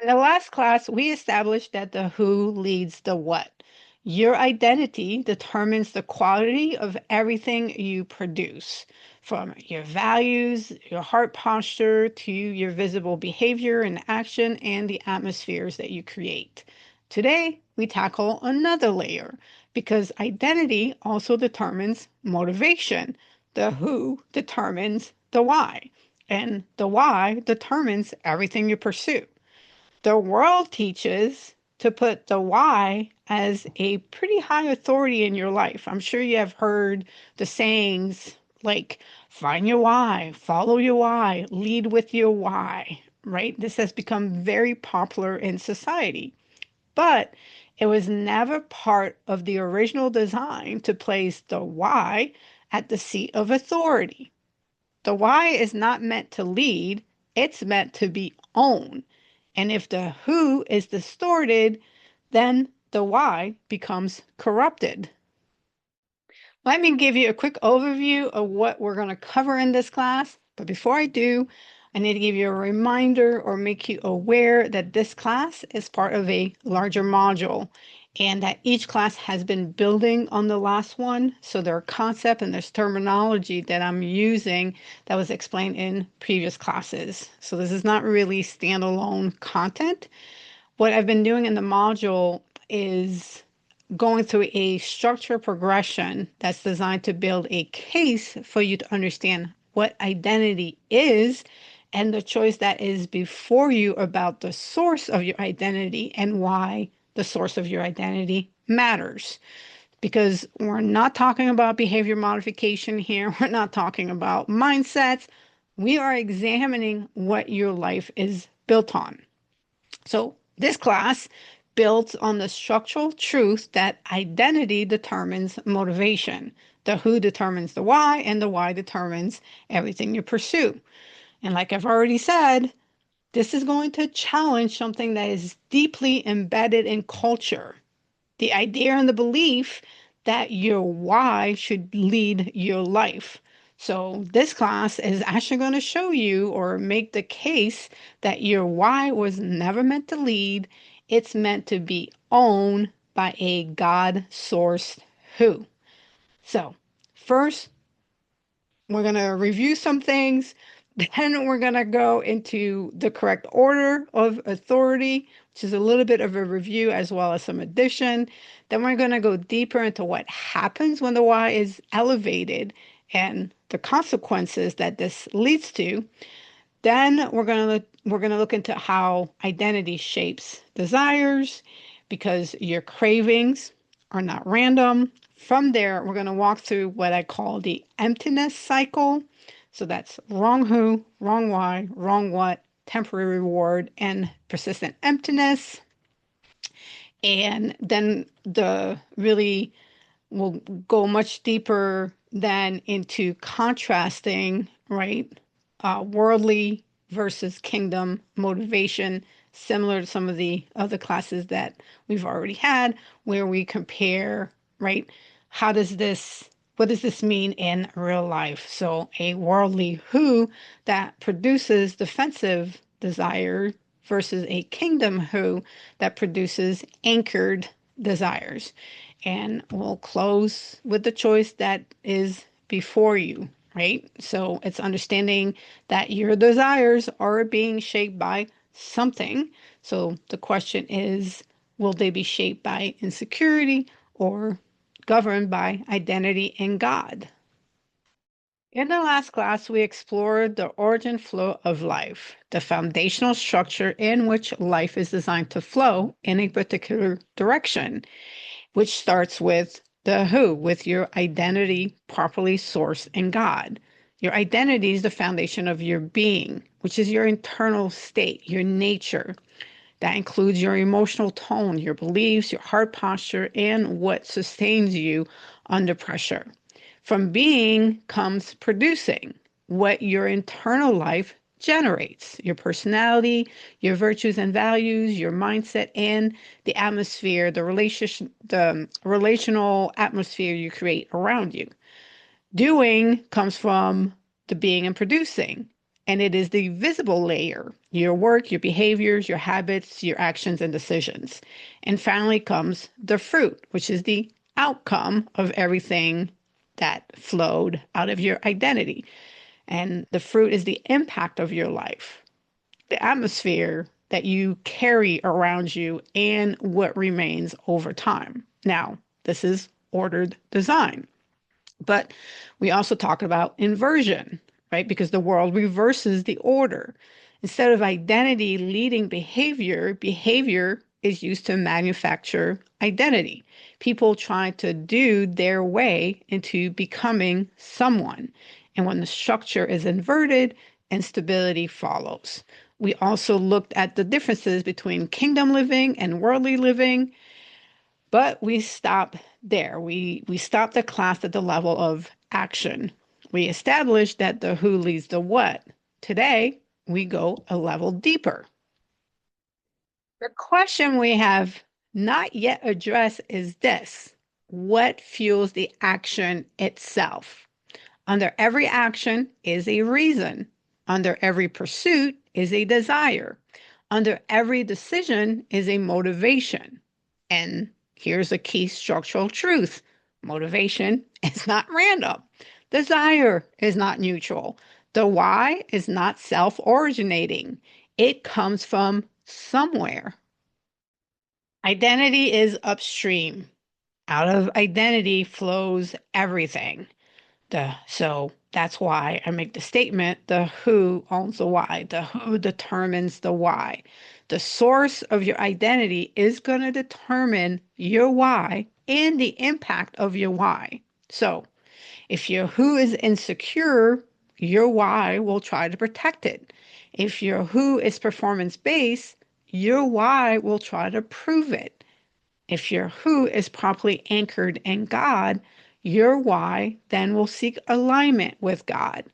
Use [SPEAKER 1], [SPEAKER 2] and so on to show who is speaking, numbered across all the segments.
[SPEAKER 1] In the last class, we established that the who leads the what. Your identity determines the quality of everything you produce, from your values, your heart posture, to your visible behavior and action, and the atmospheres that you create. Today, we tackle another layer because identity also determines motivation. The who determines the why, and the why determines everything you pursue. The world teaches to put the why as a pretty high authority in your life. I'm sure you have heard the sayings like find your why, follow your why, lead with your why, right? This has become very popular in society, but it was never part of the original design to place the why at the seat of authority. The why is not meant to lead, it's meant to be owned. And if the who is distorted, then the why becomes corrupted. Let me give you a quick overview of what we're going to cover in this class. But before I do, I need to give you a reminder or make you aware that this class is part of a larger module and that each class has been building on the last one. So there are concepts and there's terminology that I'm using that was explained in previous classes. So this is not really standalone content. What I've been doing in the module is going through a structure progression that's designed to build a case for you to understand what identity is and the choice that is before you about the source of your identity and why the source of your identity matters. Because we're not talking about behavior modification here, we're not talking about mindsets. We are examining what your life is built on. So this class builds on the structural truth that identity determines motivation. The who determines the why, and the why determines everything you pursue. And like I've already said, this is going to challenge something that is deeply embedded in culture. The idea and the belief that your why should lead your life. So this class is actually going to show you or make the case that your why was never meant to lead. It's meant to be owned by a God-sourced who. So first, we're going to review some things. Then we're going to go into the correct order of authority, which is a little bit of a review as well as some addition. Then we're going to go deeper into what happens when the why is elevated and the consequences that this leads to. Then we're going to look into how identity shapes desires because your cravings are not random. From there, we're going to walk through what I call the emptiness cycle. So that's wrong who, wrong why, wrong what, temporary reward, and persistent emptiness. And then the really will go much deeper than into contrasting, right? Worldly versus kingdom motivation, similar to some of the other classes that we've already had, where we compare, right? How does this, what does this mean in real life? So a worldly who that produces defensive desire versus a kingdom who that produces anchored desires. And we'll close with the choice that is before you, right? So it's understanding that your desires are being shaped by something. So the question is, will they be shaped by insecurity or governed by identity in God? In the last class, we explored the origin flow of life, the foundational structure in which life is designed to flow in a particular direction, which starts with the who, with your identity properly sourced in God. Your identity is the foundation of your being, which is your internal state, your nature. That includes your emotional tone, your beliefs, your heart posture, and what sustains you under pressure. From being comes producing, what your internal life generates, your personality, your virtues and values, your mindset, and the atmosphere, the relational atmosphere you create around you. Doing comes from the being and producing. and it is the visible layer, your work, your behaviors, your habits, your actions, and decisions. And finally comes the fruit, which is the outcome of everything that flowed out of your identity. And the fruit is the impact of your life, the atmosphere that you carry around you, and what remains over time. Now, this is ordered design. But we also talk about inversion, right? Because the world reverses the order. Instead of identity leading behavior, behavior is used to manufacture identity. People try to do their way into becoming someone. And when the structure is inverted, instability follows. We also looked at the differences between kingdom living and worldly living, but we stop there. We stop the class at the level of action. We established that the who leads the what. Today, we go a level deeper. The question we have not yet addressed is this: what fuels the action itself? Under every action is a reason. Under every pursuit is a desire. Under every decision is a motivation. And here's a key structural truth: motivation is not random. Desire is not neutral. The why is not self originating, it comes from somewhere. Identity is upstream. Out of identity flows everything. So that's why I make the statement: the who owns the why. The who determines the why. The source of your identity is going to determine your why and the impact of your why. So if your who is insecure, your why will try to protect it. If your who is performance based, your why will try to prove it. If your who is properly anchored in God, your why then will seek alignment with God.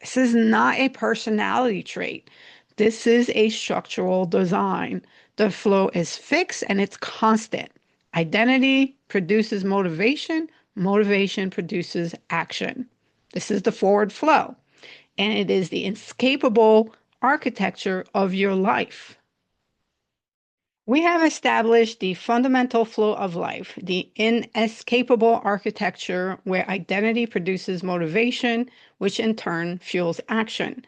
[SPEAKER 1] This is not a personality trait. This is a structural design. The flow is fixed and it's constant. Identity produces motivation, motivation produces action. This is the forward flow, and it is the inescapable architecture of your life. We have established the fundamental flow of life, the inescapable architecture where identity produces motivation, which in turn fuels action.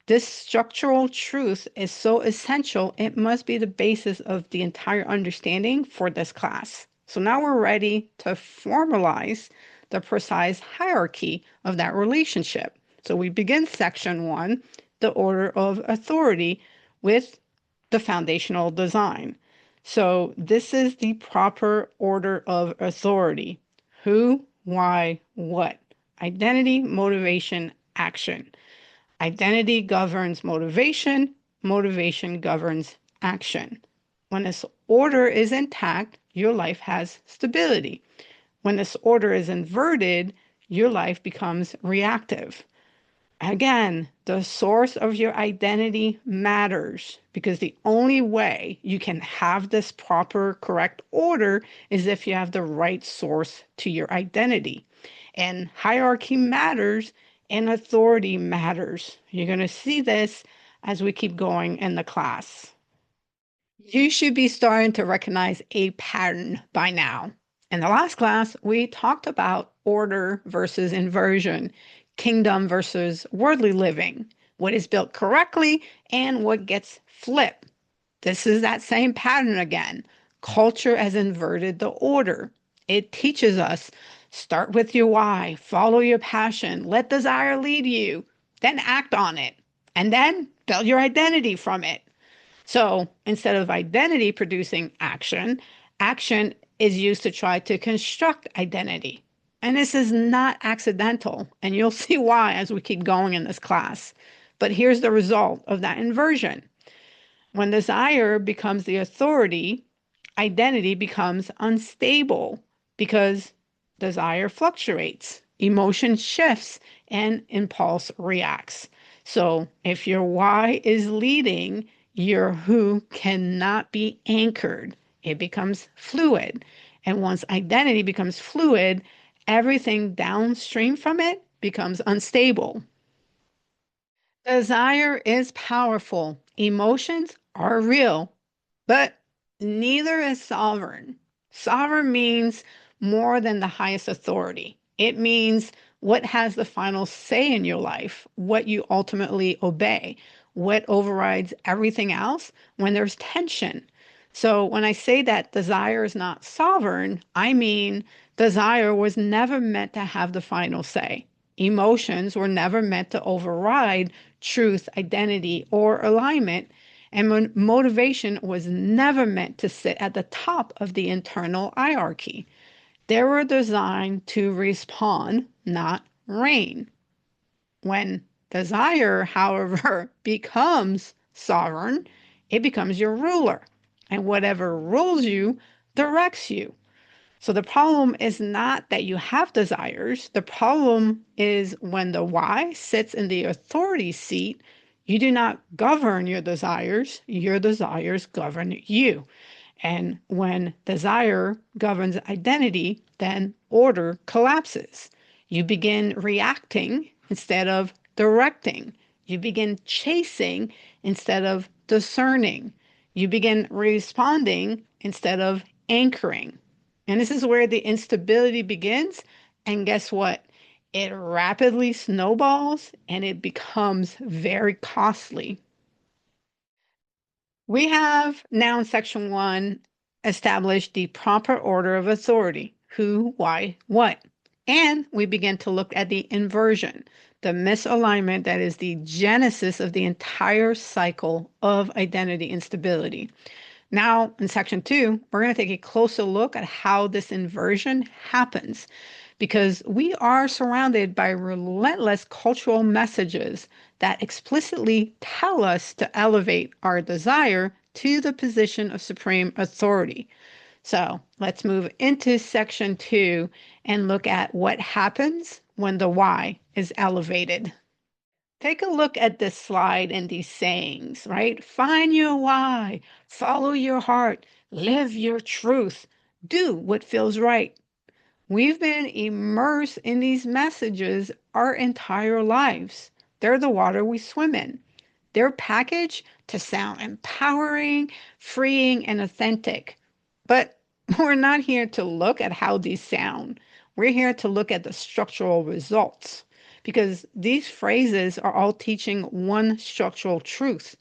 [SPEAKER 1] This structural truth is so essential, it must be the basis of the entire understanding for this class. So now we're ready to formalize the precise hierarchy of that relationship. So we begin section one, the order of authority, with the foundational design. So this is the proper order of authority: who, why, what. Identity, motivation, action. Identity governs motivation, motivation governs action. When this order is intact, your life has stability. When this order is inverted, your life becomes reactive. Again, the source of your identity matters, because the only way you can have this proper, correct order is if you have the right source to your identity. And hierarchy matters and authority matters. You're going to see this as we keep going in the class. You should be starting to recognize a pattern by now. In the last class, we talked about order versus inversion, kingdom versus worldly living, what is built correctly and what gets flipped. This is that same pattern again. Culture has inverted the order. It teaches us: start with your why, follow your passion, let desire lead you, then act on it, and then build your identity from it. So instead of identity producing action, action is used to try to construct identity. And this is not accidental, and you'll see why as we keep going in this class. But here's the result of that inversion. When desire becomes the authority, identity becomes unstable, because desire fluctuates, emotion shifts, and impulse reacts. So if your why is leading, your who cannot be anchored. It becomes fluid. And once identity becomes fluid, everything downstream from it becomes unstable. Desire is powerful. Emotions are real, but neither is sovereign. Sovereign means more than the highest authority. It means what has the final say in your life, what you ultimately obey, what overrides everything else when there's tension. So when I say that desire is not sovereign, I mean desire was never meant to have the final say. Emotions were never meant to override truth, identity, or alignment. And motivation was never meant to sit at the top of the internal hierarchy. They were designed to respond, not reign. When desire, however, becomes sovereign, it becomes your ruler. And whatever rules you directs you. So the problem is not that you have desires. The problem is when the why sits in the authority seat, you do not govern your desires govern you. And when desire governs identity, then order collapses. You begin reacting instead of directing. You begin chasing instead of discerning. You begin responding instead of anchoring. And this is where the instability begins. And guess what? It rapidly snowballs and it becomes very costly. We have now in section one established the proper order of authority who, why, what. And we begin to look at the inversion, the misalignment that is the genesis of the entire cycle of identity instability. Now, in section two, we're going to take a closer look at how this inversion happens because we are surrounded by relentless cultural messages that explicitly tell us to elevate our desire to the position of supreme authority. So let's move into section two and look at what happens when the why is elevated. Take a look at this slide and these sayings, right? Find your why, follow your heart, live your truth, do what feels right. We've been immersed in these messages our entire lives. They're the water we swim in. They're packaged to sound empowering, freeing, and authentic. But we're not here to look at how these sound. We're here to look at the structural results because these phrases are all teaching one structural truth.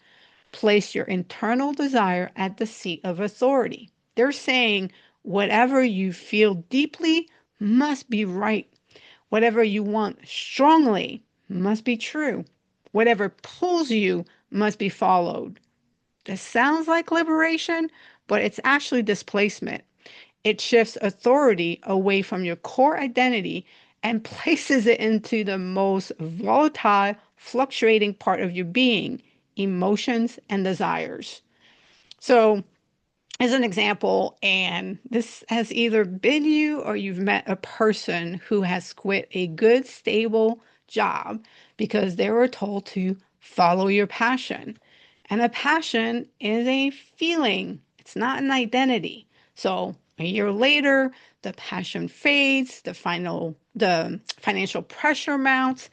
[SPEAKER 1] Place your internal desire at the seat of authority. They're saying whatever you feel deeply must be right. Whatever you want strongly must be true. Whatever pulls you must be followed. This sounds like liberation, but it's actually displacement. It shifts authority away from your core identity and places it into the most volatile, fluctuating part of your being, emotions and desires. So, as an example, and this has either been you or you've met a person who has quit a good, stable job because they were told to follow your passion. And a passion is a feeling, it's not an identity. So a year later, the passion fades, the financial pressure mounts,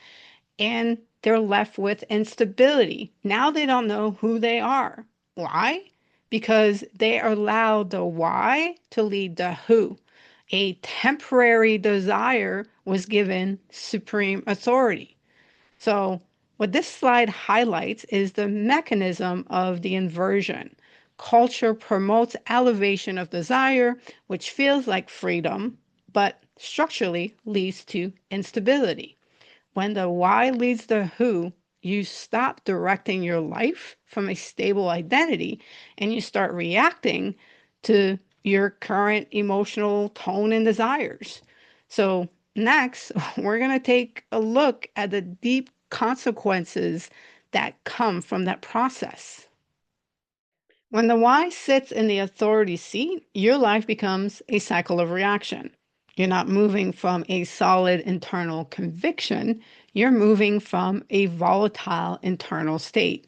[SPEAKER 1] and they're left with instability. Now they don't know who they are. Why? Because they allowed the why to lead the who. A temporary desire was given supreme authority. So, what this slide highlights is the mechanism of the inversion. Culture promotes elevation of desire, which feels like freedom, but structurally leads to instability. When the why leads the who, you stop directing your life from a stable identity and you start reacting to your current emotional tone and desires. So, next, we're going to take a look at the deep consequences that come from that process. When the why sits in the authority seat, your life becomes a cycle of reaction. You're not moving from a solid internal conviction, you're moving from a volatile internal state.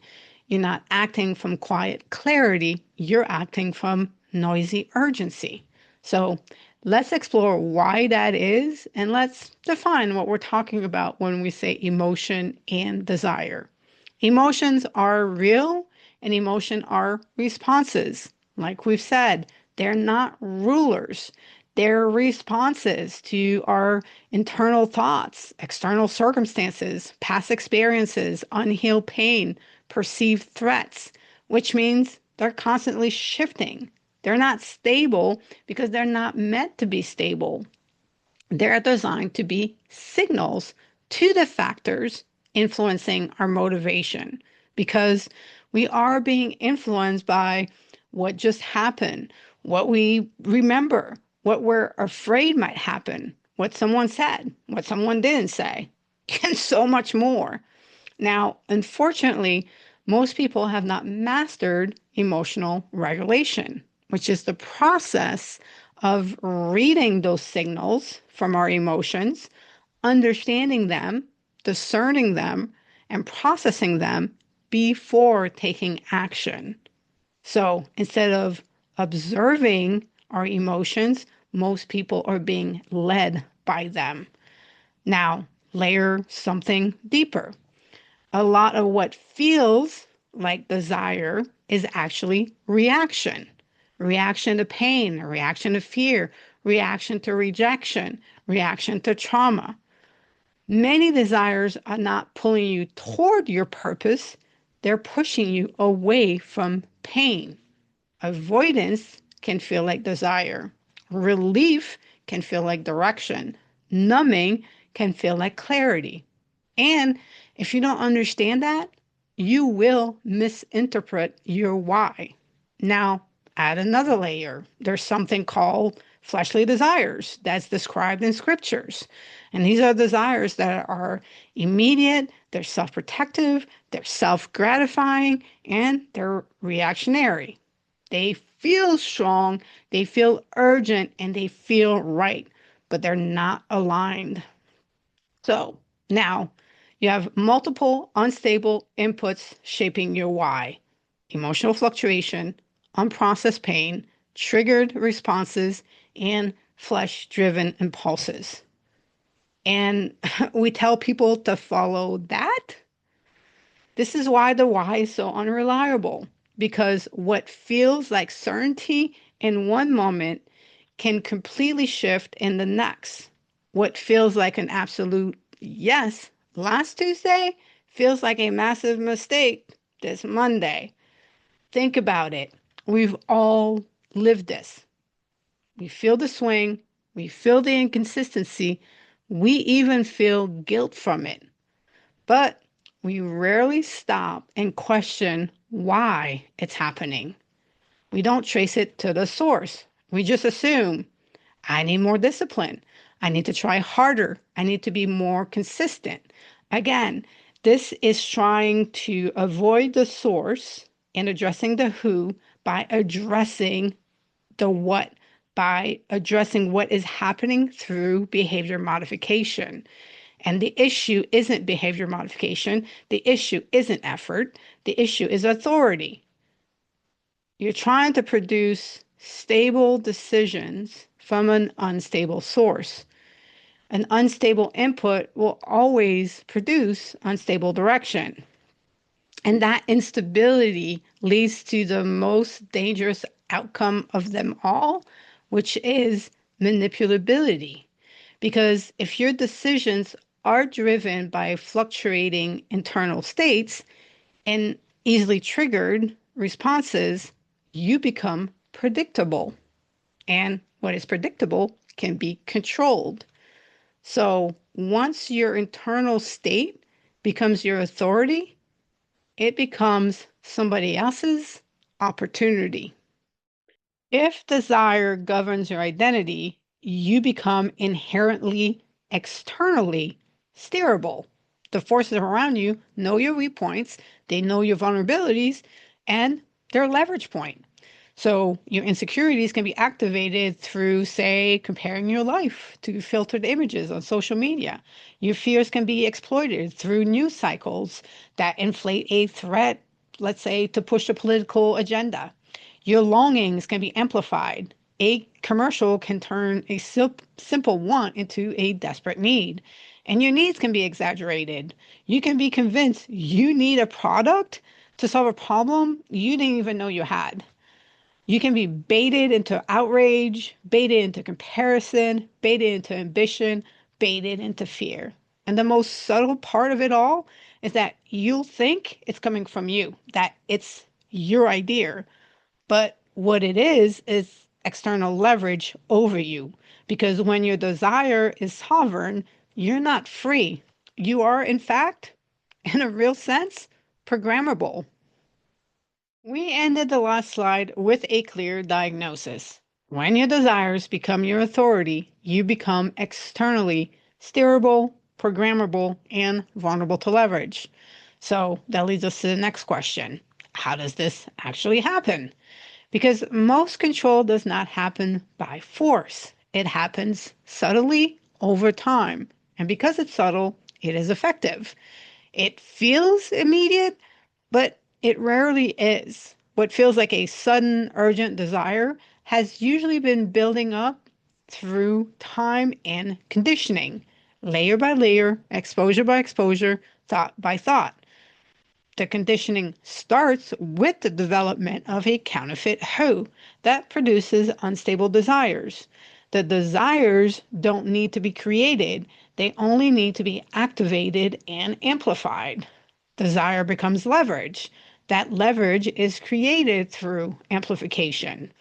[SPEAKER 1] You're not acting from quiet clarity, you're acting from noisy urgency. So let's explore why that is, and let's define what we're talking about when we say emotion and desire. Emotions are real and emotion are responses. Like we've said, they're not rulers. They're responses to our internal thoughts, external circumstances, past experiences, unhealed pain, perceived threats, which means they're constantly shifting. They're not stable because they're not meant to be stable. They're designed to be signals to the factors influencing our motivation because we are being influenced by what just happened, what we remember, what we're afraid might happen, what someone said, what someone didn't say, and so much more. Now, unfortunately, most people have not mastered emotional regulation, which is the process of reading those signals from our emotions, understanding them, discerning them, and processing them before taking action. So instead of observing our emotions, most people are being led by them. Now, layer something deeper. A lot of what feels like desire is actually reaction. Reaction to pain, reaction to fear, reaction to rejection, reaction to trauma. Many desires are not pulling you toward your purpose, they're pushing you away from pain. Avoidance can feel like desire. Relief can feel like direction. Numbing can feel like clarity. And if you don't understand that, you will misinterpret your why. Now, add another layer. There's something called fleshly desires that's described in scriptures. And these are desires that are immediate, they're self protective, they're self gratifying, and they're reactionary. They feel strong, they feel urgent, and they feel right, but they're not aligned. So now you have multiple unstable inputs shaping your why: emotional fluctuation, unprocessed pain, triggered responses, and flesh driven impulses. And we tell people to follow that. This is why the why is so unreliable, because what feels like certainty in one moment can completely shift in the next. What feels like an absolute yes last Tuesday feels like a massive mistake this Monday. Think about it. We've all lived this. We feel the swing, we feel the inconsistency, we even feel guilt from it. But we rarely stop and question why it's happening. We don't trace it to the source. We just assume I need more discipline. I need to try harder. I need to be more consistent. Again, this is trying to avoid the source and addressing the who by addressing the what, by addressing what is happening through behavior modification. And the issue isn't behavior modification. The issue isn't effort. The issue is authority. You're trying to produce stable decisions from an unstable source. An unstable input will always produce unstable direction. And that instability leads to the most dangerous outcome of them all, which is manipulability. Because if your decisions are driven by fluctuating internal states and easily triggered responses, you become predictable. And what is predictable can be controlled. So once your internal state becomes your authority, it becomes somebody else's opportunity. If desire governs your identity, you become inherently externally steerable. The forces around you know your weak points, they know your vulnerabilities, and their leverage point. So your insecurities can be activated through, say, comparing your life to filtered images on social media. Your fears can be exploited through news cycles that inflate a threat, let's say, to push a political agenda. Your longings can be amplified. A commercial can turn a simple want into a desperate need. And your needs can be exaggerated. You can be convinced you need a product to solve a problem you didn't even know you had. You can be baited into outrage, baited into comparison, baited into ambition, baited into fear. And the most subtle part of it all is that you'll think it's coming from you, that it's your idea. But what it is external leverage over you. Because when your desire is sovereign, you're not free. You are, in fact, in a real sense, programmable. We ended the last slide with a clear diagnosis. When your desires become your authority, you become externally steerable, programmable, and vulnerable to leverage. So that leads us to the next question. How does this actually happen? Because most control does not happen by force. It happens subtly over time. And because it's subtle, it is effective. It feels immediate, but it rarely is. What feels like a sudden, urgent desire has usually been building up through time and conditioning, layer by layer, exposure by exposure, thought by thought. The conditioning starts with the development of a counterfeit who that produces unstable desires. The desires don't need to be created, they only need to be activated and amplified. Desire becomes leverage. That leverage is created through amplification.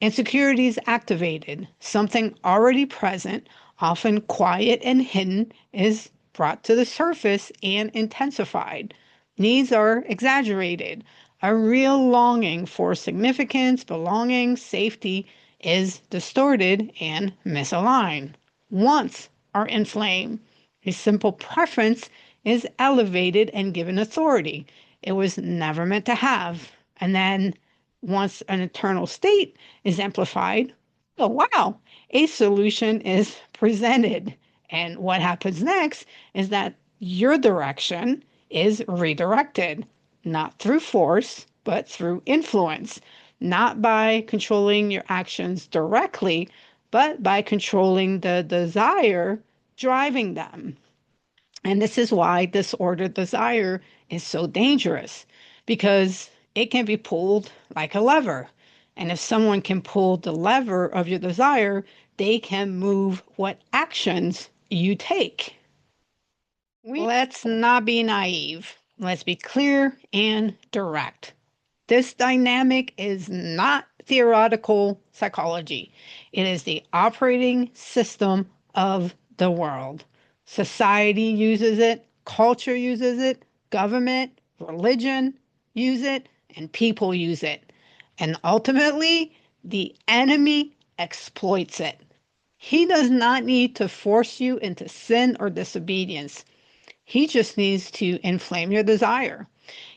[SPEAKER 1] Insecurity is activated. Something already present, often quiet and hidden, is brought to the surface and intensified. Needs are exaggerated. A real longing for significance, belonging, safety is distorted and misaligned. Wants are inflamed. A simple preference is elevated and given authority. It was never meant to have. And then once an eternal state is amplified, oh, wow, a solution is presented. And what happens next is that your direction is redirected, not through force, but through influence, not by controlling your actions directly, but by controlling the desire driving them. And this is why disordered desire is so dangerous because it can be pulled like a lever. And if someone can pull the lever of your desire, they can move what actions you take. Let's not be naive. Let's be clear and direct. This dynamic is not theoretical psychology. It is the operating system of the world. Society uses it, culture uses it, government, religion use it, and people use it. And ultimately, the enemy exploits it. He does not need to force you into sin or disobedience. He just needs to inflame your desire.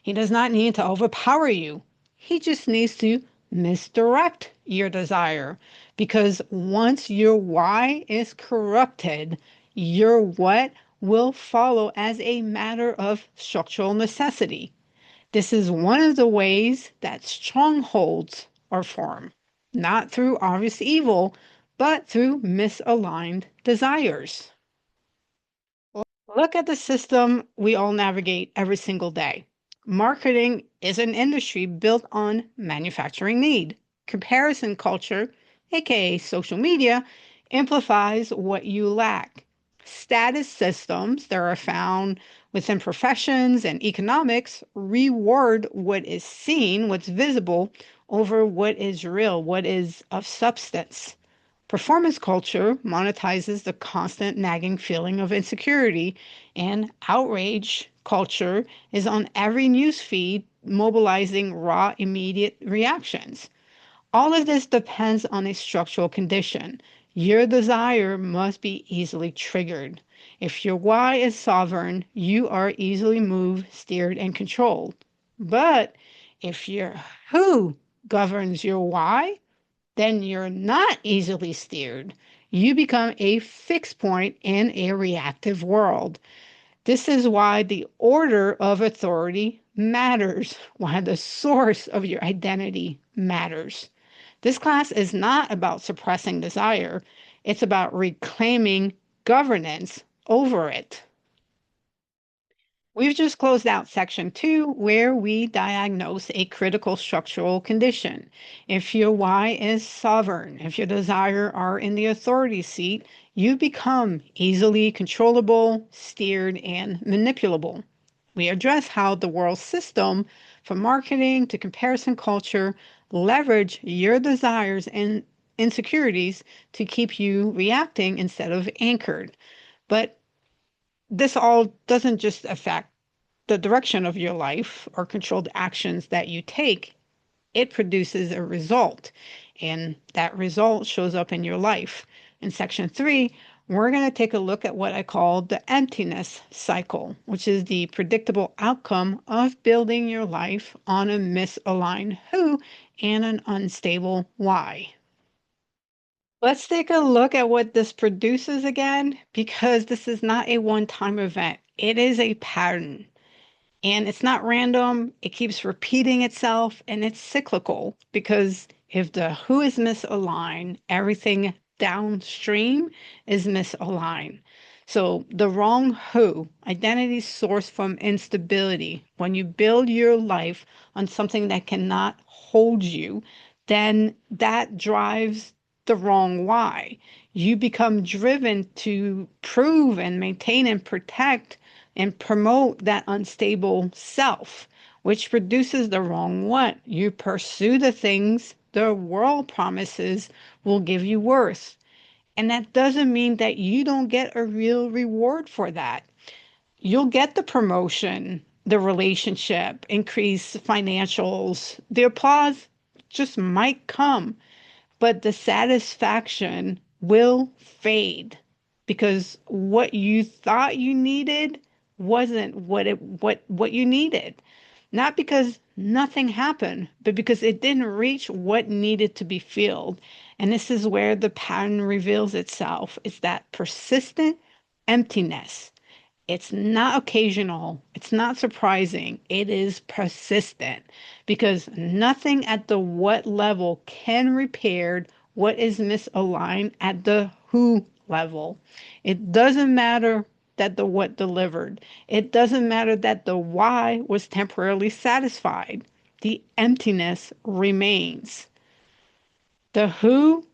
[SPEAKER 1] He does not need to overpower you. He just needs to misdirect your desire. Because once your why is corrupted, your what will follow as a matter of structural necessity. This is one of the ways that strongholds are formed, not through obvious evil, but through misaligned desires. Look at the system we all navigate every single day. Marketing is an industry built on manufacturing need. Comparison culture, aka social media, amplifies what you lack. Status systems that are found within professions and economics reward what is seen, what's visible, over what is real, what is of substance. Performance culture monetizes the constant nagging feeling of insecurity, and outrage culture is on every news feed, mobilizing raw, immediate reactions. All of this depends on a structural condition. Your desire must be easily triggered. If your why is sovereign, you are easily moved, steered, and controlled. But if your who governs your why, then you're not easily steered. You become a fixed point in a reactive world. This is why the order of authority matters, why the source of your identity matters. This class is not about suppressing desire, it's about reclaiming governance over it. We've just closed out section 2, where we diagnose a critical structural condition. If your why is sovereign, if your desire are in the authority seat, you become easily controllable, steered, and manipulable. We address how the world system, from marketing to comparison culture, leverage your desires and insecurities to keep you reacting instead of anchored. But this all doesn't just affect the direction of your life or controlled actions that you take. It produces a result, and that result shows up in your life. In section 3, we're going to take a look at what I call the emptiness cycle, which is the predictable outcome of building your life on a misaligned who and an unstable why. Let's take a look at what this produces again, because this is not a one-time event. It is a pattern. And it's not random, it keeps repeating itself, and it's cyclical because if the who is misaligned, everything downstream is misaligned. So the wrong who, identity sourced from instability. When you build your life on something that cannot hold you, then that drives the wrong why. You become driven to prove and maintain and protect and promote that unstable self, which produces the wrong what. You pursue the things the world promises will give you worth. And that doesn't mean that you don't get a real reward for that. You'll get the promotion, the relationship, increased financials, the applause just might come, but the satisfaction will fade because what you thought you needed wasn't what you needed. Not because nothing happened, but because it didn't reach what needed to be filled. And this is where the pattern reveals itself. It's that persistent emptiness. It's not occasional. It's not surprising. It is persistent because nothing at the what level can repair what is misaligned at the who level. It doesn't matter that the what delivered. It doesn't matter that the why was temporarily satisfied. The emptiness remains. The who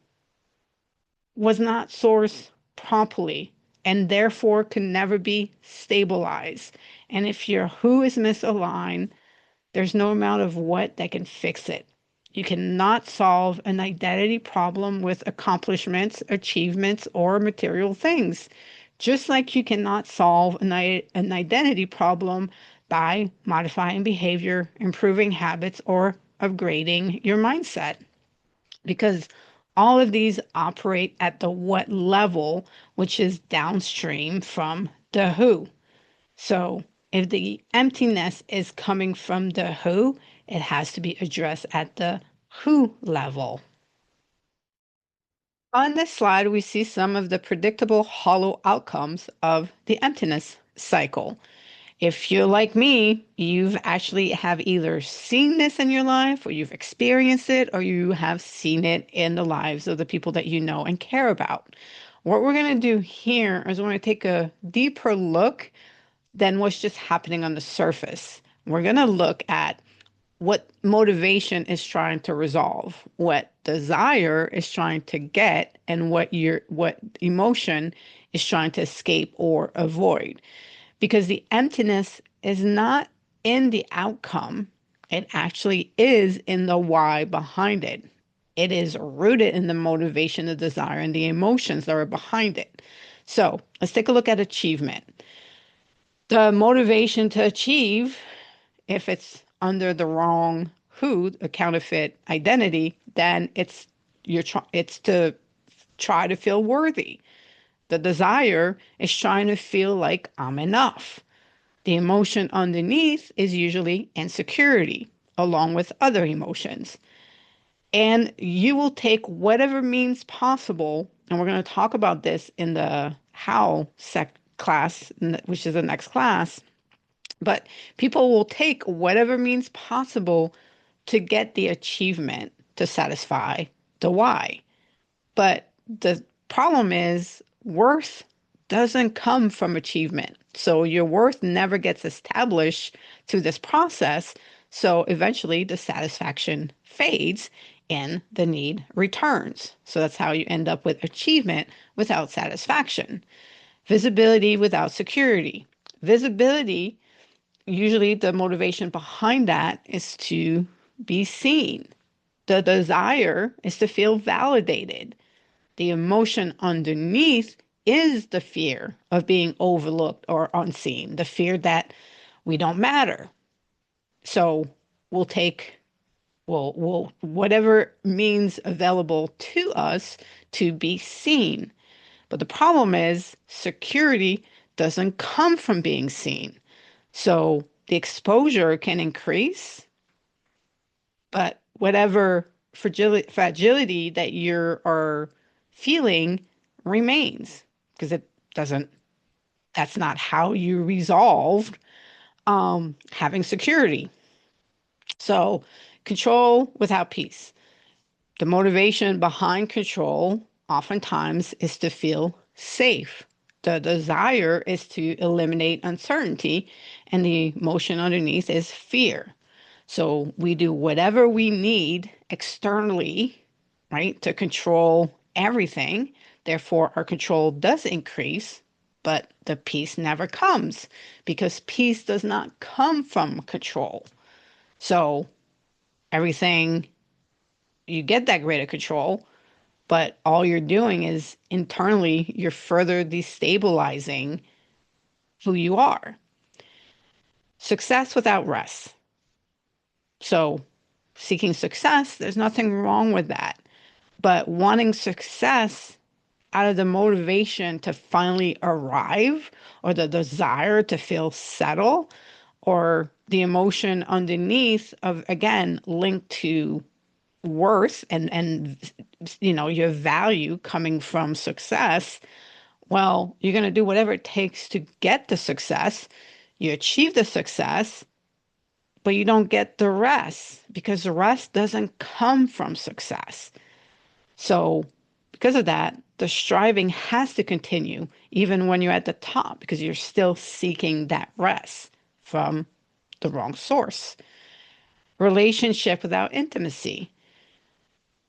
[SPEAKER 1] was not sourced promptly and therefore can never be stabilized. And if your who is misaligned, there's no amount of what that can fix it. You cannot solve an identity problem with accomplishments, achievements, or material things. Just like you cannot solve an identity problem by modifying behavior, improving habits, or upgrading your mindset because all of these operate at the what level, which is downstream from the who. So if the emptiness is coming from the who, it has to be addressed at the who level. On this slide, we see some of the predictable hollow outcomes of the emptiness cycle. If you're like me, you've actually have either seen this in your life or you've experienced it or you have seen it in the lives of the people that you know and care about. What we're going to do here is we're going to take a deeper look than what's just happening on the surface. We're going to look at what motivation is trying to resolve, what desire is trying to get, and what emotion is trying to escape or avoid because the emptiness is not in the outcome. It actually is in the why behind it. It is rooted in the motivation, the desire, and the emotions that are behind it. So let's take a look at achievement. The motivation to achieve, if it's under the wrong who, a counterfeit identity, then it's to try to feel worthy. The desire is trying to feel like I'm enough. The emotion underneath is usually insecurity, along with other emotions. And you will take whatever means possible, and we're going to talk about this in the class, which is the next class. But people will take whatever means possible to get the achievement to satisfy the why. But the problem is worth doesn't come from achievement. So your worth never gets established through this process. So eventually the satisfaction fades and the need returns. So that's how you end up with achievement without satisfaction. Visibility without security. Visibility, usually the motivation behind that is to be seen. The desire is to feel validated. The emotion underneath is the fear of being overlooked or unseen, the fear that we don't matter. So we'll take, we'll whatever means available to us to be seen. But the problem is security doesn't come from being seen. So the exposure can increase, but whatever fragility that you are feeling remains because it doesn't, that's not how you resolved having security. So control without peace. The motivation behind control oftentimes is to feel safe. The desire is to eliminate uncertainty, and the emotion underneath is fear. So we do whatever we need externally, right, to control everything. Therefore, our control does increase, but the peace never comes because peace does not come from control. So everything, you get that greater control, but all you're doing is internally, you're further destabilizing who you are. Success without rest. So seeking success, there's nothing wrong with that. But wanting success out of the motivation to finally arrive or the desire to feel settled or the emotion underneath of, again, linked to worth and your value coming from success, well, you're going to do whatever it takes to get the success. You achieve the success, but you don't get the rest because the rest doesn't come from success. So because of that, the striving has to continue even when you're at the top because you're still seeking that rest from the wrong source. Relationship without intimacy.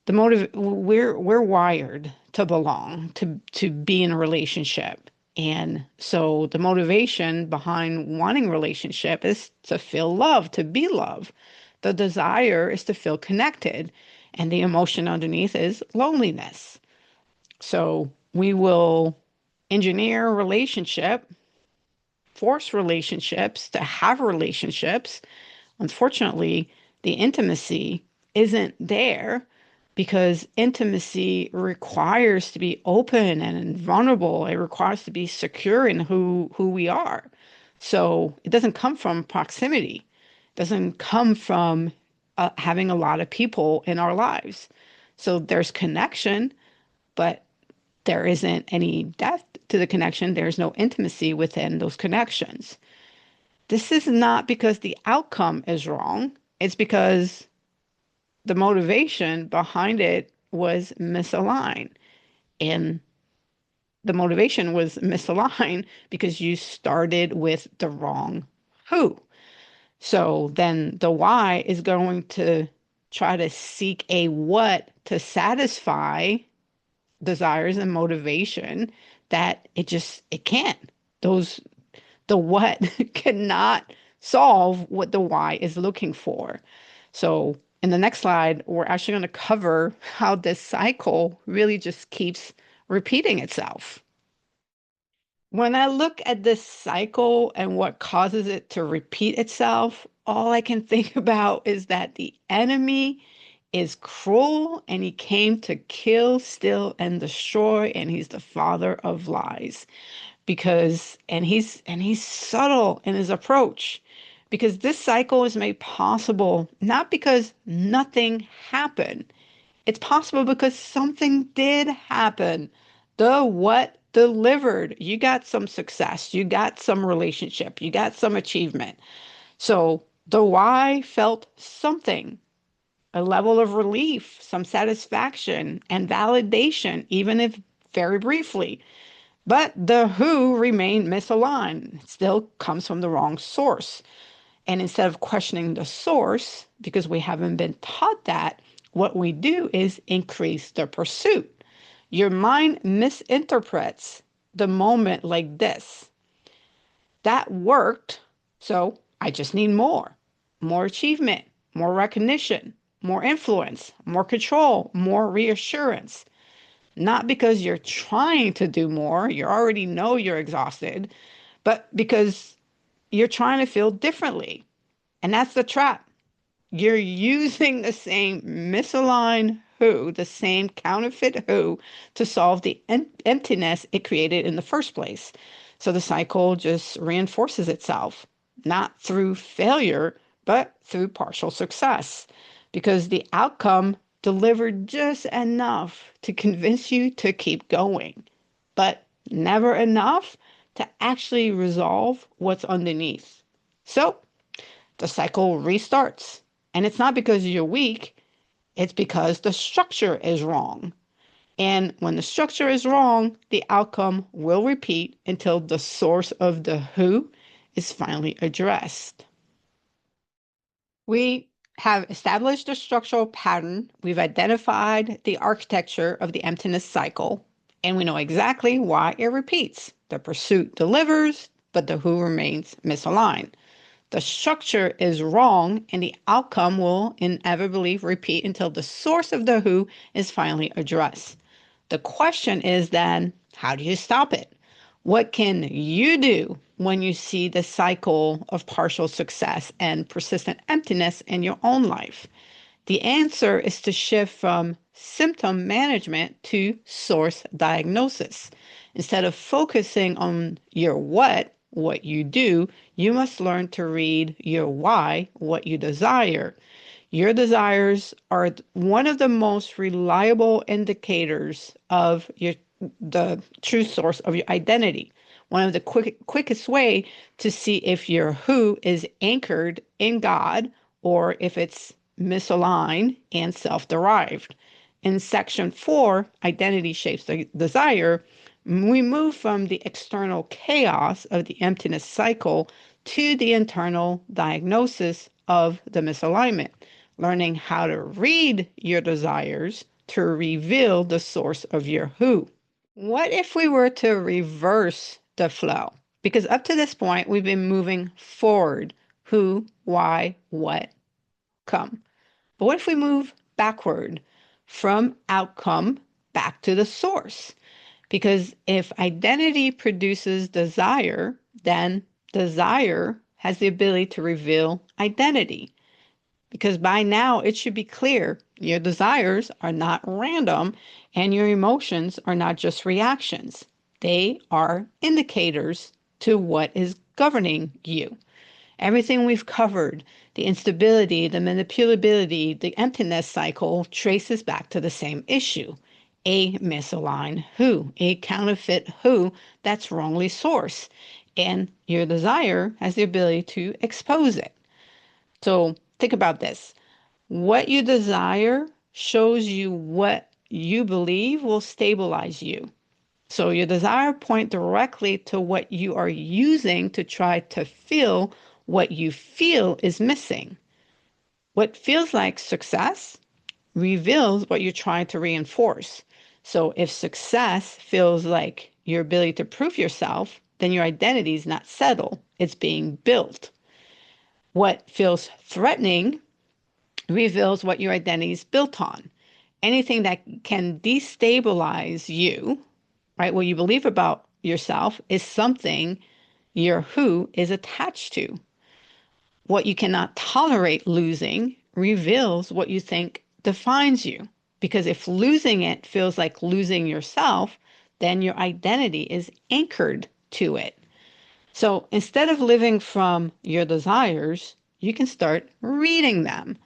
[SPEAKER 1] The motive, we're wired to belong, to be in a relationship. And so the motivation behind wanting relationship is to feel love, to be loved. The desire is to feel connected. And the emotion underneath is loneliness. So we will engineer a relationship, force relationships to have relationships. Unfortunately, the intimacy isn't there because intimacy requires to be open and vulnerable. It requires to be secure in who we are. So it doesn't come from proximity. It doesn't come from having a lot of people in our lives. So there's connection, but there isn't any depth to the connection. There's no intimacy within those connections. This is not because the outcome is wrong. It's because the motivation behind it was misaligned. And the motivation was misaligned because you started with the wrong who. So then the why is going to try to seek a what to satisfy desires and motivation that it can't. The what cannot solve what the why is looking for. So in the next slide, we're actually going to cover how this cycle really just keeps repeating itself. When I look at this cycle and what causes it to repeat itself, all I can think about is that the enemy is cruel and he came to kill, steal, and destroy, and he's the father of lies. He's subtle in his approach because this cycle is made possible not because nothing happened. It's possible because something did happen. The what delivered. You got some success, you got some relationship, you got some achievement. So the why felt something, a level of relief, some satisfaction and validation, even if very briefly. But the who remain misaligned. It still comes from the wrong source. And instead of questioning the source, because we haven't been taught that, what we do is increase the pursuit. Your mind misinterprets the moment like this: that worked, so I just need more achievement, more recognition, more influence, more control, more reassurance. Not because you're trying to do more, you already know you're exhausted, but because you're trying to feel differently. And that's the trap. You're using the same misaligned who, the same counterfeit who, to solve the emptiness it created in the first place. So the cycle just reinforces itself, not through failure, but through partial success, because the outcome delivered just enough to convince you to keep going, but never enough to actually resolve what's underneath. So the cycle restarts. And it's not because you're weak, it's because the structure is wrong. And when the structure is wrong, the outcome will repeat until the source of the who is finally addressed. We have established a structural pattern, we've identified the architecture of the emptiness cycle, and we know exactly why it repeats. The pursuit delivers, but the who remains misaligned. The structure is wrong, and the outcome will inevitably repeat until the source of the who is finally addressed. The question is then, how do you stop it? What can you do when you see the cycle of partial success and persistent emptiness in your own life? The answer is to shift from symptom management to source diagnosis. Instead of focusing on your what you do, you must learn to read your why, what you desire. Your desires are one of the most reliable indicators of the true source of your identity. One of the quickest way to see if your who is anchored in God or if it's misaligned and self-derived. In section 4, identity shapes the desire, we move from the external chaos of the emptiness cycle to the internal diagnosis of the misalignment, learning how to read your desires to reveal the source of your who. What if we were to reverse the flow? Because up to this point, we've been moving forward: who, why, what, come. But what if we move backward from outcome back to the source? Because if identity produces desire, then desire has the ability to reveal identity. Because by now it should be clear your desires are not random and your emotions are not just reactions. They are indicators to what is governing you. Everything we've covered, the instability, the manipulability, the emptiness cycle, traces back to the same issue: a misaligned who, a counterfeit who that's wrongly sourced. And your desire has the ability to expose it. So think about this. What you desire shows you what you believe will stabilize you. So your desire point directly to what you are using to try to feel what you feel is missing. What feels like success reveals what you're trying to reinforce. So if success feels like your ability to prove yourself, then your identity is not settled, it's being built. What feels threatening reveals what your identity is built on. Anything that can destabilize you, right, what you believe about yourself, is something your who is attached to. What you cannot tolerate losing reveals what you think defines you. Because if losing it feels like losing yourself, then your identity is anchored to it. So instead of living from your desires, you can start reading them.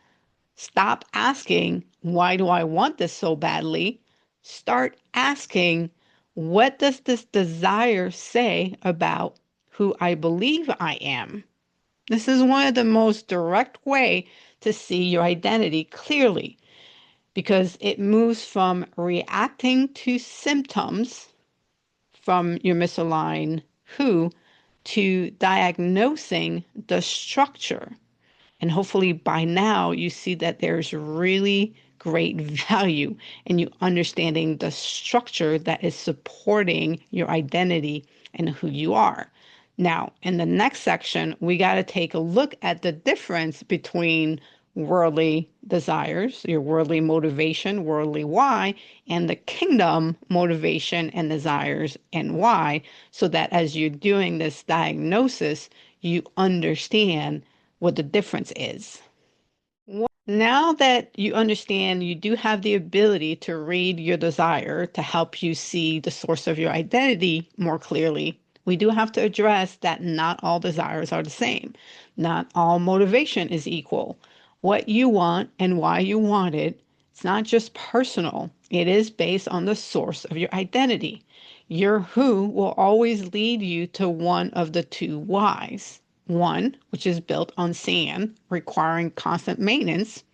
[SPEAKER 1] Stop asking, why do I want this so badly? Start asking, what does this desire say about who I believe I am? This is one of the most direct way to see your identity clearly, because it moves from reacting to symptoms, from your misaligned who to diagnosing the structure. And hopefully by now you see that there's really great value in you understanding the structure that is supporting your identity and who you are. Now, in the next section, we got to take a look at the difference between worldly desires, your worldly motivation, worldly why, and the kingdom motivation and desires and why, so that as you're doing this diagnosis, you understand what the difference is. Now that you understand you do have the ability to read your desire to help you see the source of your identity more clearly, we do have to address that not all desires are the same. Not all motivation is equal. What you want and why you want it, it's not just personal. It is based on the source of your identity. Your who will always lead you to one of the two whys. One, which is built on sand, requiring constant maintenance,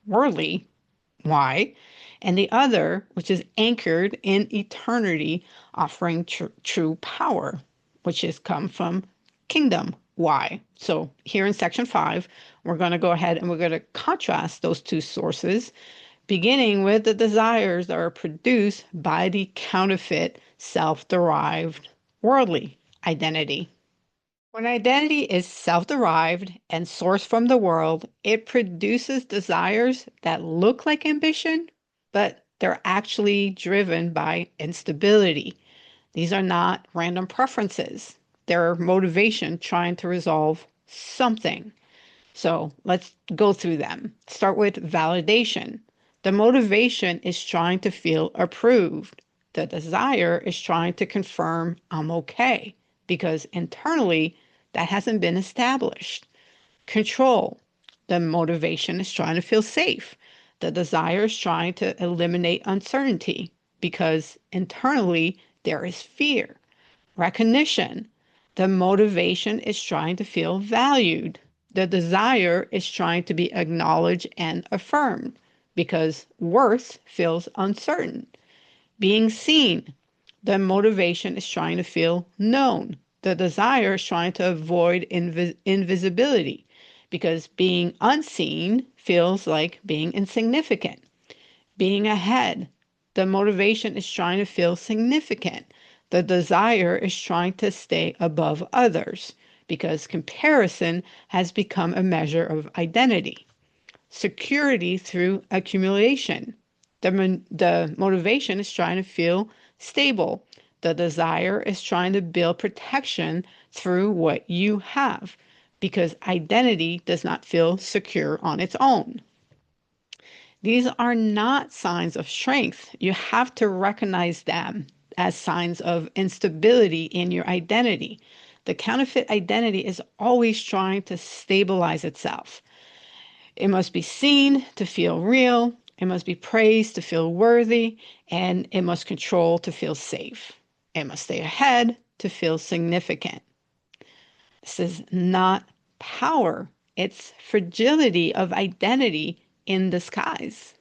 [SPEAKER 1] worldly, why? And the other, which is anchored in eternity, offering true power, which has come from kingdom, why? So here in section 5, we're going to go ahead and we're going to contrast those two sources, beginning with the desires that are produced by the counterfeit, self-derived, worldly identity. When identity is self-derived and sourced from the world, it produces desires that look like ambition, but they're actually driven by instability. These are not random preferences. They're motivation trying to resolve something. So let's go through them. Start with validation. The motivation is trying to feel approved. The desire is trying to confirm I'm okay because internally that hasn't been established. Control. The motivation is trying to feel safe. The desire is trying to eliminate uncertainty because internally there is fear. Recognition. The motivation is trying to feel valued. The desire is trying to be acknowledged and affirmed because worth feels uncertain. Being seen. The motivation is trying to feel known. The desire is trying to avoid invisibility because being unseen feels like being insignificant. Being ahead. The motivation is trying to feel significant. The desire is trying to stay above others because comparison has become a measure of identity. Security through accumulation. The motivation is trying to feel stable. The desire is trying to build protection through what you have because identity does not feel secure on its own. These are not signs of strength. You have to recognize them as signs of instability in your identity. The counterfeit identity is always trying to stabilize itself. It must be seen to feel real. It must be praised to feel worthy. And it must control to feel safe. It must stay ahead to feel significant. This is not power. It's fragility of identity in disguise.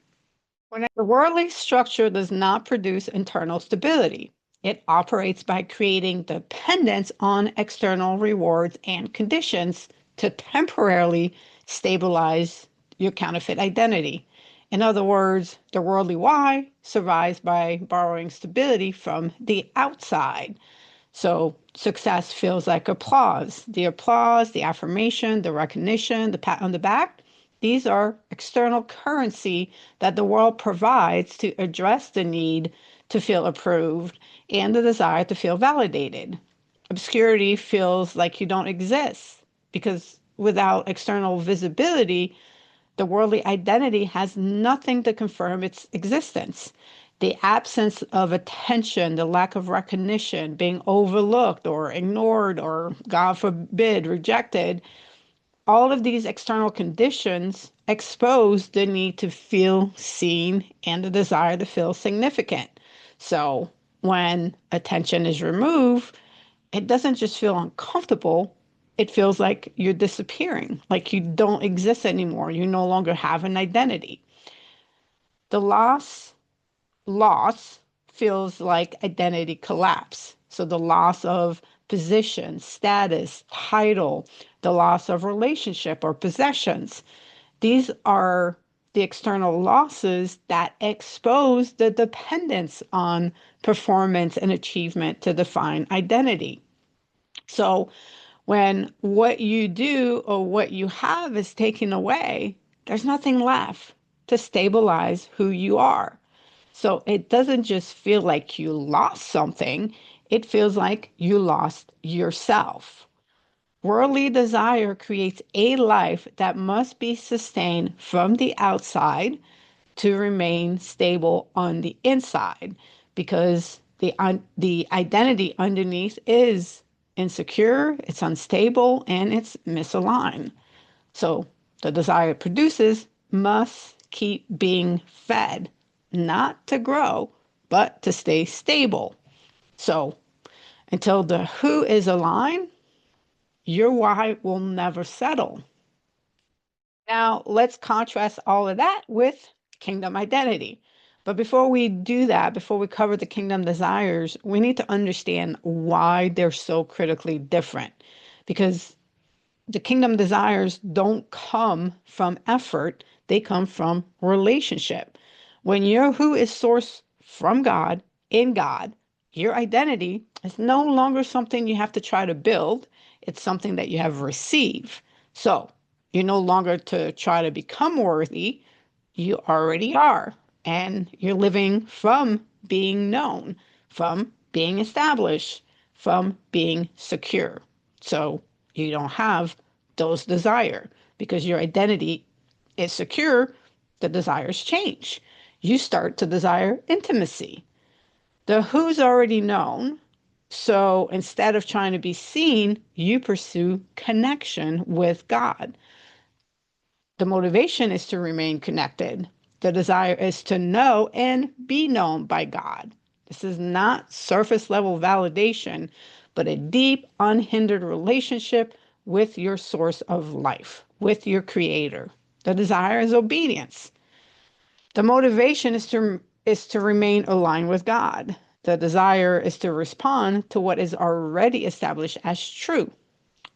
[SPEAKER 1] When the worldly structure does not produce internal stability, it operates by creating dependence on external rewards and conditions to temporarily stabilize your counterfeit identity. In other words, the worldly why survives by borrowing stability from the outside. So success feels like applause. The applause, the affirmation, the recognition, the pat on the back, these are external currency that the world provides to address the need to feel approved and the desire to feel validated. Obscurity feels like you don't exist because without external visibility, the worldly identity has nothing to confirm its existence. The absence of attention, the lack of recognition, being overlooked or ignored or, God forbid, rejected, all of these external conditions expose the need to feel seen and the desire to feel significant. So when attention is removed, it doesn't just feel uncomfortable, it feels like you're disappearing, like you don't exist anymore. You no longer have an identity. The loss feels like identity collapse. So the loss of position, status, title, the loss of relationship or possessions. These are the external losses that expose the dependence on performance and achievement to define identity. So when what you do or what you have is taken away, there's nothing left to stabilize who you are. So it doesn't just feel like you lost something, it feels like you lost yourself. Worldly desire creates a life that must be sustained from the outside to remain stable on the inside because the identity underneath is insecure, it's unstable, and it's misaligned. So the desire it produces must keep being fed, not to grow, but to stay stable. So until the who is aligned, your why will never settle. Now, let's contrast all of that with kingdom identity. But before we do that, before we cover the kingdom desires, we need to understand why they're so critically different. Because the kingdom desires don't come from effort, they come from relationship. When your who is sourced from God, in God, your identity is no longer something you have to try to build, it's something that you have received. So you're no longer to try to become worthy, you already are. And you're living from being known, from being established, from being secure. So you don't have those desire because your identity is secure, the desires change. You start to desire intimacy. The who's already known. So instead of trying to be seen, you pursue connection with God. The motivation is to remain connected. The desire is to know and be known by God. This is not surface level validation, but a deep, unhindered relationship with your source of life, with your creator. The desire is obedience. The motivation is to remain aligned with God. The desire is to respond to what is already established as true.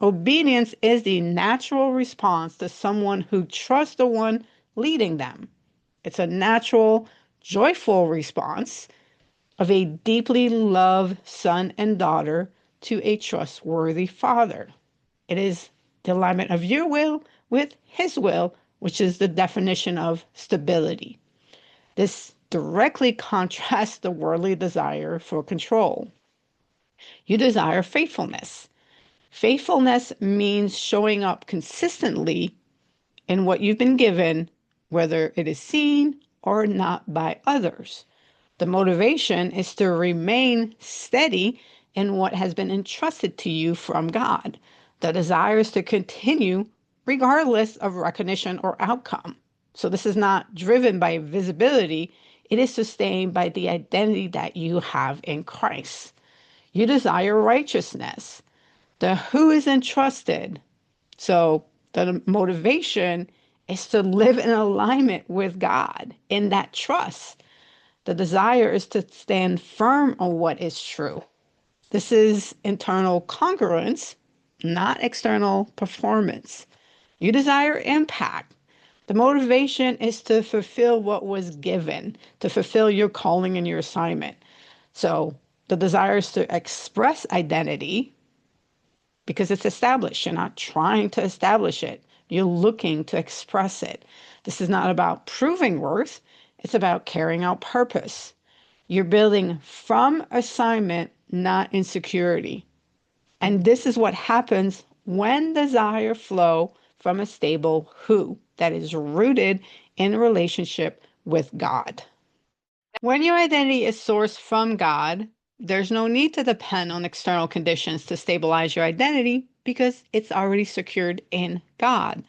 [SPEAKER 1] Obedience is the natural response to someone who trusts the one leading them. It's a natural, joyful response of a deeply loved son and daughter to a trustworthy father. It is the alignment of your will with his will, which is the definition of stability. This directly contrasts the worldly desire for control. You desire faithfulness. Faithfulness means showing up consistently in what you've been given, whether it is seen or not by others. The motivation is to remain steady in what has been entrusted to you from God. The desire is to continue regardless of recognition or outcome. So this is not driven by visibility, it is sustained by the identity that you have in Christ. You desire righteousness. The who is entrusted. So the motivation is to live in alignment with God in that trust. The desire is to stand firm on what is true. This is internal congruence, not external performance. You desire impact. The motivation is to fulfill what was given, to fulfill your calling and your assignment. So the desire is to express identity because it's established. You're not trying to establish it. You're looking to express it. This is not about proving worth. It's about carrying out purpose. You're building from assignment, not insecurity. And this is what happens when desire flow from a stable who that is rooted in a relationship with God. When your identity is sourced from God, there's no need to depend on external conditions to stabilize your identity because it's already secured in God.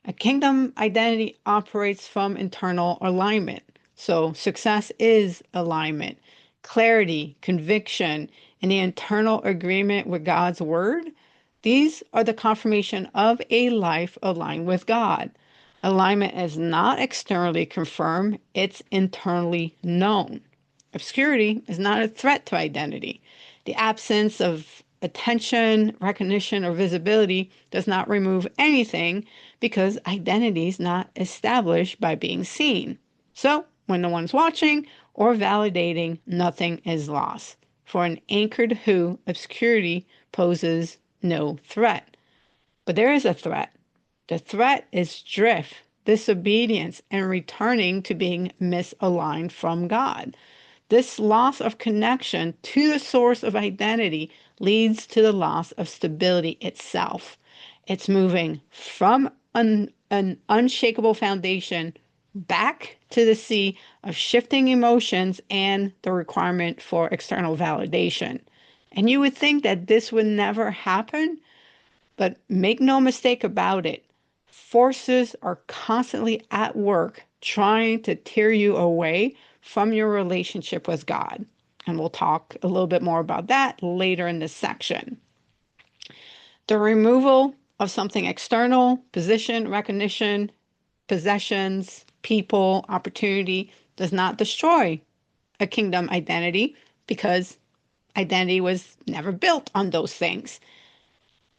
[SPEAKER 1] A kingdom identity operates from internal alignment. So success is alignment, clarity, conviction, and the internal agreement with God's word. These are the confirmation of a life aligned with God. Alignment is not externally confirmed, it's internally known. Obscurity is not a threat to identity. The absence of attention, recognition, or visibility does not remove anything because identity is not established by being seen. So, when no one's watching or validating, nothing is lost. For an anchored who, obscurity poses no threat. But there is a threat. The threat is drift, disobedience, and returning to being misaligned from God. This loss of connection to the source of identity leads to the loss of stability itself. It's moving from an unshakable foundation back to the sea of shifting emotions and the requirement for external validation. And you would think that this would never happen, but make no mistake about it, forces are constantly at work trying to tear you away from your relationship with God. And we'll talk a little bit more about that later in this section. The removal of something external, position, recognition, possessions, people, opportunity, does not destroy a kingdom identity because identity was never built on those things.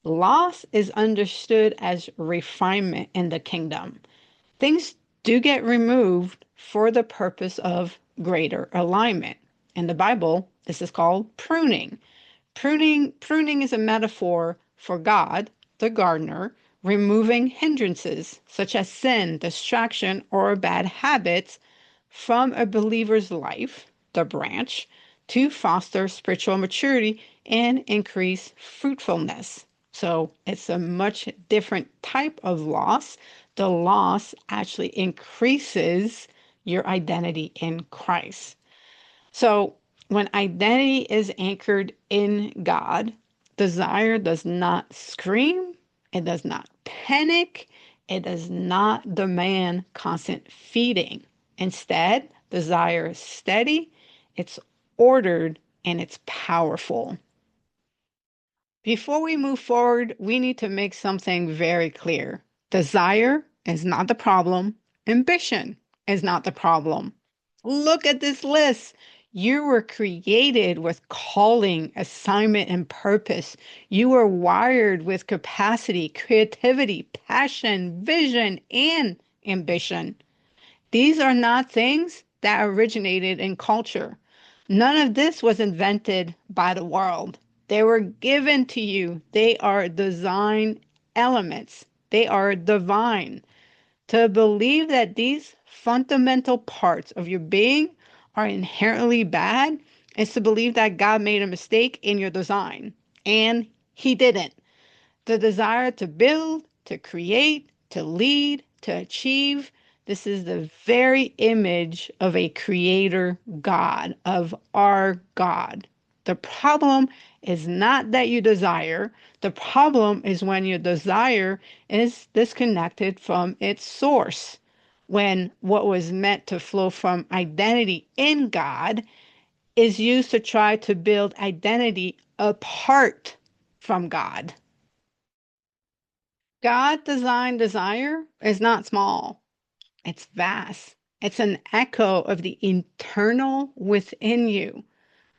[SPEAKER 1] Loss is understood as refinement in the kingdom. Things do get removed for the purpose of greater alignment. In the Bible, this is called pruning. Pruning is a metaphor for God, the gardener, removing hindrances such as sin, distraction, or bad habits from a believer's life, the branch, to foster spiritual maturity and increase fruitfulness. So it's a much different type of loss. The loss actually increases your identity in Christ. So when identity is anchored in God, desire does not scream, it does not panic, it does not demand constant feeding. Instead, desire is steady, it's ordered, and it's powerful. Before we move forward, we need to make something very clear. Desire is not the problem. Ambition is not the problem. Look at this list. You were created with calling, assignment, and purpose. You were wired with capacity, creativity, passion, vision, and ambition. These are not things that originated in culture. None of this was invented by the world. They were given to you. They are design elements. They are divine. To believe that these fundamental parts of your being are inherently bad is to believe that God made a mistake in your design. And He didn't. The desire to build, to create, to lead, to achieve. This is the very image of a creator God, of our God. The problem is not that you desire. The problem is when your desire is disconnected from its source. When what was meant to flow from identity in God is used to try to build identity apart from God. God designed desire is not small, it's vast. It's an echo of the internal within you.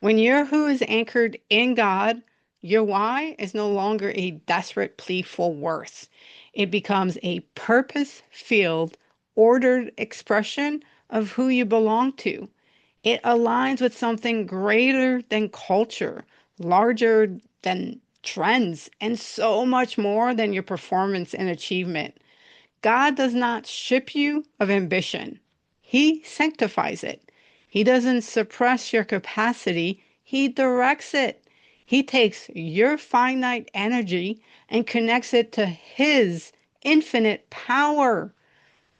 [SPEAKER 1] When your who is anchored in God, your why is no longer a desperate plea for worth. It becomes a purpose filled, ordered expression of who you belong to. It aligns with something greater than culture, larger than trends, and so much more than your performance and achievement. God does not strip you of ambition, He sanctifies it. He doesn't suppress your capacity, He directs it. He takes your finite energy and connects it to His infinite power.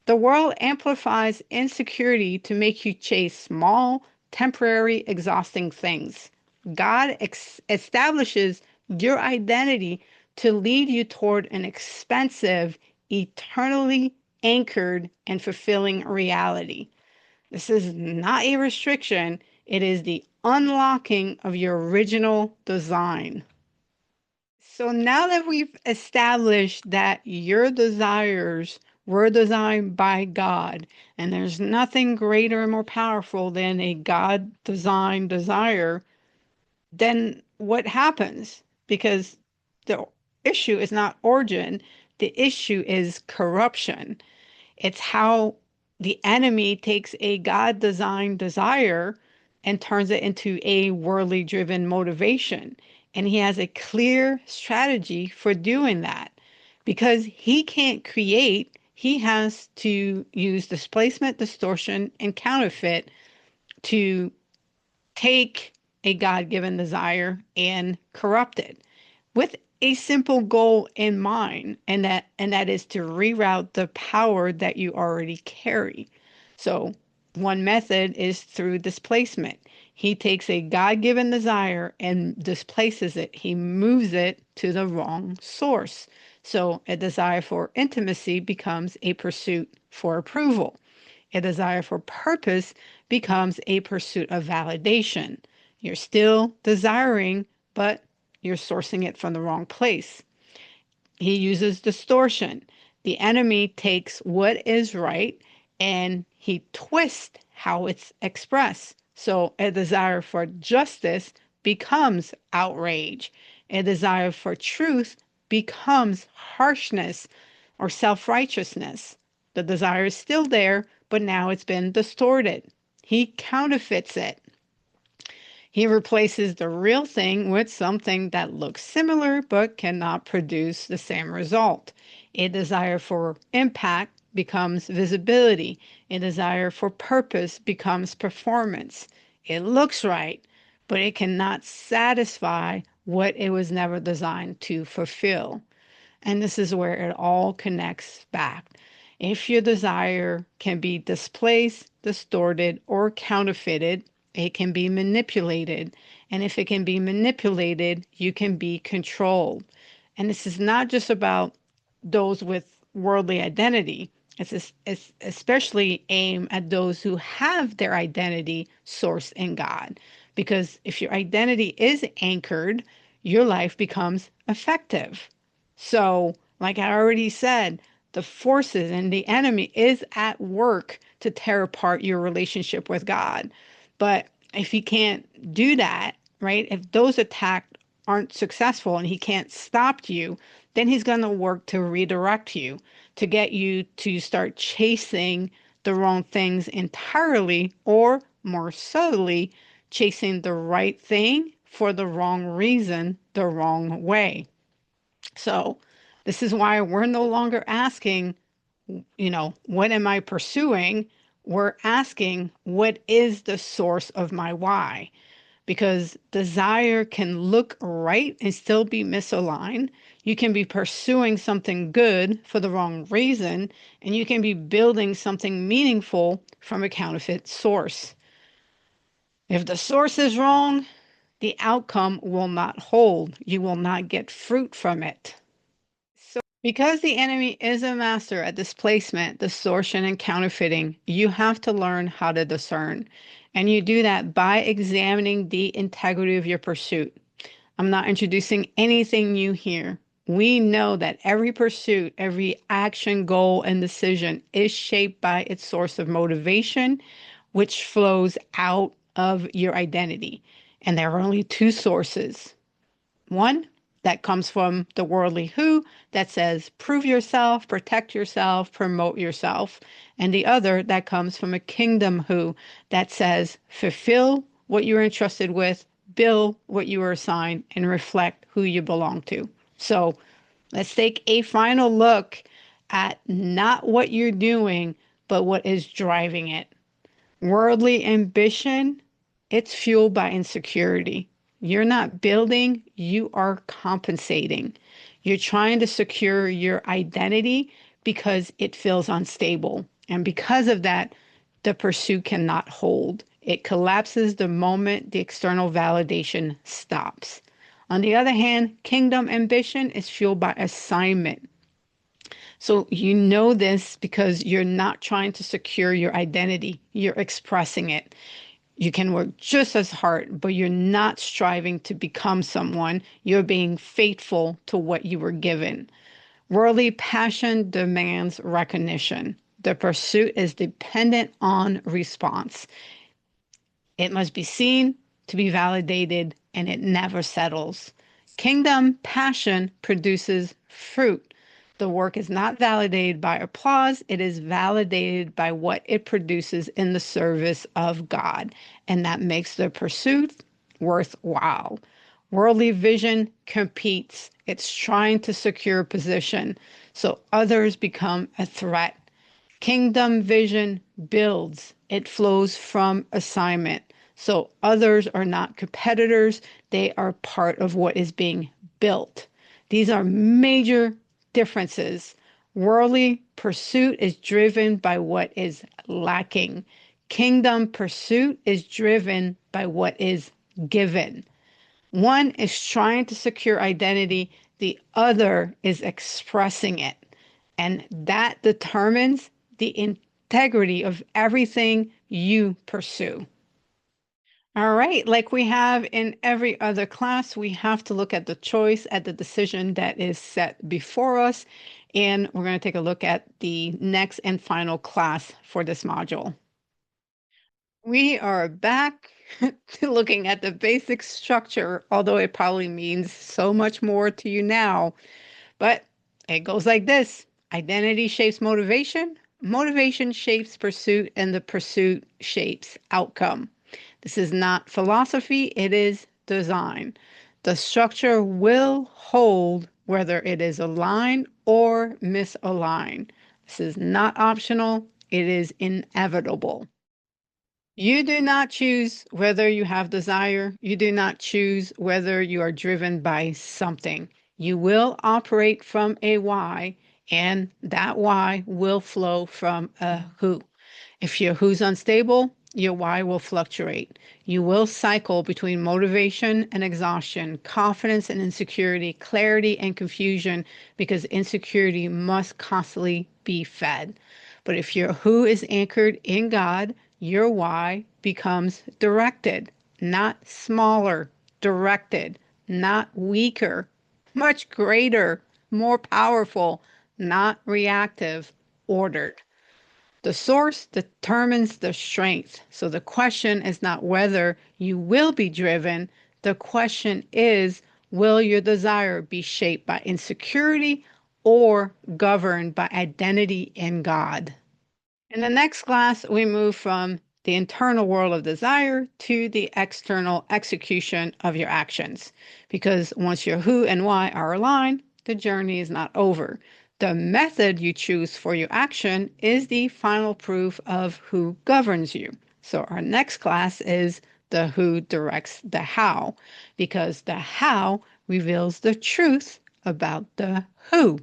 [SPEAKER 1] The world amplifies insecurity to make you chase small, temporary, exhausting things. God establishes your identity to lead you toward an expansive, eternally anchored, and fulfilling reality. This is not a restriction, it is the unlocking of your original design. So now that we've established that your desires were designed by God, and there's nothing greater and more powerful than a God designed desire, then what happens? Because the issue is not origin, the issue is corruption. It's how the enemy takes a God designed desire and turns it into a worldly driven motivation. And he has a clear strategy for doing that. Because he can't create, he has to use displacement, distortion, and counterfeit to take a God given desire and corrupt it with a simple goal in mind, and that is to reroute the power that you already carry. So one method is through displacement. He takes a God-given desire and displaces it. He moves it to the wrong source. So a desire for intimacy becomes a pursuit for approval. A desire for purpose becomes a pursuit of validation. You're still desiring, but you're sourcing it from the wrong place. He uses distortion. The enemy takes what is right and he twists how it's expressed. So a desire for justice becomes outrage. A desire for truth becomes harshness or self righteousness. The desire is still there, but now it's been distorted. He counterfeits it. He replaces the real thing with something that looks similar but cannot produce the same result. A desire for impact becomes visibility. A desire for purpose becomes performance. It looks right, but it cannot satisfy what it was never designed to fulfill. And this is where it all connects back. If your desire can be displaced, distorted, or counterfeited, it can be manipulated. And if it can be manipulated, you can be controlled. And this is not just about those with worldly identity. It's especially aimed at those who have their identity sourced in God. Because if your identity is anchored, your life becomes effective. So, like I already said, the forces and the enemy is at work to tear apart your relationship with God. But if he can't do that, right? If those attacks aren't successful and he can't stop you, then he's going to work to redirect you, to get you to start chasing the wrong things entirely, or more subtly, chasing the right thing for the wrong reason, the wrong way. So this is why we're no longer asking, what am I pursuing? We're asking, what is the source of my why? Because desire can look right and still be misaligned. You can be pursuing something good for the wrong reason, and you can be building something meaningful from a counterfeit source. If the source is wrong, the outcome will not hold. You will not get fruit from it. So, because the enemy is a master at displacement, distortion, and counterfeiting, you have to learn how to discern. And you do that by examining the integrity of your pursuit. I'm not introducing anything new here. We know that every pursuit, every action, goal, and decision is shaped by its source of motivation, which flows out of your identity. And there are only two sources. One that comes from the worldly who that says prove yourself, protect yourself, promote yourself. And the other that comes from a kingdom who that says fulfill what you're entrusted with, build what you were assigned, and reflect who you belong to. So let's take a final look at not what you're doing, but what is driving it. Worldly ambition, it's fueled by insecurity. You're not building, you are compensating. You're trying to secure your identity because it feels unstable. And because of that, the pursuit cannot hold. It collapses the moment the external validation stops. On the other hand, kingdom ambition is fueled by assignment. So you know this because you're not trying to secure your identity, you're expressing it. You can work just as hard, but you're not striving to become someone. You're being faithful to what you were given. Worldly passion demands recognition. The pursuit is dependent on response. It must be seen to be validated and it never settles. Kingdom passion produces fruit. The work is not validated by applause, it is validated by what it produces in the service of God. And that makes the pursuit worthwhile. Worldly vision competes, it's trying to secure position, so others become a threat. Kingdom vision builds, it flows from assignment. So others are not competitors, they are part of what is being built. These are major differences. Worldly pursuit is driven by what is lacking. Kingdom pursuit is driven by what is given. One is trying to secure identity, the other is expressing it. And that determines the integrity of everything you pursue. All right, like we have in every other class, we have to look at the choice, at the decision that is set before us. And we're going to take a look at the next and final class for this module. We are back to looking at the basic structure, although it probably means so much more to you now. But it goes like this: identity shapes motivation, motivation shapes pursuit, and the pursuit shapes outcome. This is not philosophy, it is design. The structure will hold whether it is aligned or misaligned. This is not optional, it is inevitable. You do not choose whether you have desire. You do not choose whether you are driven by something. You will operate from a why, and that why will flow from a who. If your who's unstable, your why will fluctuate. You will cycle between motivation and exhaustion, confidence and insecurity, clarity and confusion, because insecurity must constantly be fed. But if your who is anchored in God, your why becomes directed, not smaller, directed, not weaker, much greater, more powerful, not reactive, ordered. The source determines the strength. So the question is not whether you will be driven. The question is, will your desire be shaped by insecurity or governed by identity in God? In the next class, we move from the internal world of desire to the external execution of your actions. Because once your who and why are aligned, the journey is not over. The method you choose for your action is the final proof of who governs you. So our next class is the who directs the how, because the how reveals the truth about the who.